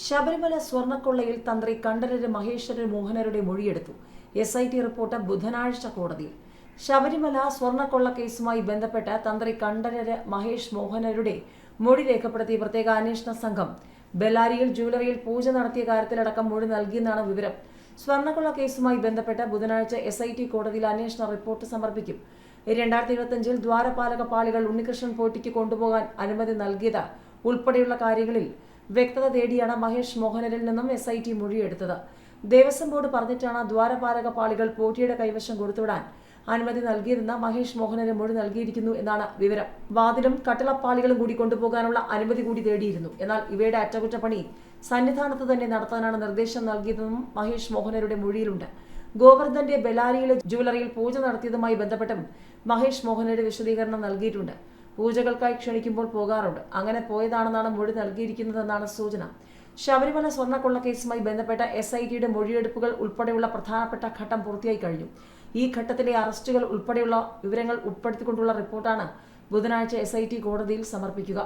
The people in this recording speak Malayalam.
ശബരിമല സ്വർണ്ണക്കൊള്ളയിൽ തന്ത്രി കണ്ഠരര് മഹേശ്വരൻ മോഹനരുടെ മൊഴിയെടുത്തു. SIT റിപ്പോർട്ട് ബുധനാഴ്ച കോടതിയിൽ. ശബരിമല സ്വർണ്ണക്കൊള്ള കേസുമായി ബന്ധപ്പെട്ട് തന്ത്രി കണ്ഠരര് മഹേഷ് മോഹനരുടെ മൊഴി രേഖപ്പെടുത്തിയ പ്രത്യേക അന്വേഷണ സംഘം ബെല്ലാരിയിൽ ജ്വല്ലറിയിൽ പൂജ നടത്തിയ കാര്യത്തിലടക്കം മൊഴി നൽകിയെന്നാണ് വിവരം. സ്വർണ്ണക്കൊള്ള കേസുമായി ബന്ധപ്പെട്ട് ബുധനാഴ്ച SIT കോടതിയിൽ അന്വേഷണ റിപ്പോർട്ട് സമർപ്പിക്കും. 2025 ദ്വാരപാലക പാളികൾ ഉണ്ണികൃഷ്ണൻ പോറ്റിക്ക് കൊണ്ടുപോകാൻ അനുമതി നൽകിയത് ഉൾപ്പെടെയുള്ള കാര്യങ്ങളിൽ വ്യക്തത തേടിയാണ് മഹേഷ് മോഹനരിൽ നിന്നും SIT മൊഴിയെടുത്തത്. ദേവസ്വം ബോർഡ് പറഞ്ഞിട്ടാണ് ദ്വാരപാലക പാളികൾ പോറ്റിയുടെ കൈവശം കൊടുത്തുവിടാൻ അനുമതി നൽകിയതെന്ന് മഹേഷ് മോഹനര് മൊഴി നൽകിയിരിക്കുന്നു എന്നാണ് വിവരം. വാതിലും കട്ടിളപ്പാളികളും കൂടി കൊണ്ടുപോകാനുള്ള അനുമതി കൂടി തേടിയിരുന്നു. എന്നാൽ ഇവയുടെ അറ്റകുറ്റപ്പണി സന്നിധാനത്ത് തന്നെ നടത്താനാണ് നിർദ്ദേശം നൽകിയതെന്നും മഹേഷ് മോഹനരുടെ മൊഴിയിലുണ്ട്. ഗോവർദ്ധന്റെ ബെല്ലാരിയിലെ ജ്വല്ലറിയിൽ പൂജ നടത്തിയതുമായി ബന്ധപ്പെട്ടും മഹേഷ് മോഹനരുടെ വിശദീകരണം നൽകിയിട്ടുണ്ട്. പൂജകൾക്കായി ക്ഷണിക്കുമ്പോൾ പോകാറുണ്ട്. അങ്ങനെ പോയതാണെന്നാണ് മൊഴി നൽകിയിരിക്കുന്നതെന്നാണ് സൂചന. ശബരിമല സ്വർണ്ണക്കൊള്ള കേസുമായി ബന്ധപ്പെട്ട SITയുടെ മൊഴിയെടുപ്പുകൾ ഉൾപ്പെടെയുള്ള പ്രധാനപ്പെട്ട ഘട്ടം പൂർത്തിയായി കഴിഞ്ഞു. ഈ ഘട്ടത്തിലെ അറസ്റ്റുകൾ ഉൾപ്പെടെയുള്ള വിവരങ്ങൾ ഉൾപ്പെടുത്തിക്കൊണ്ടുള്ള റിപ്പോർട്ടാണ് ബുധനാഴ്ച SIT കോടതിയിൽ സമർപ്പിക്കുക.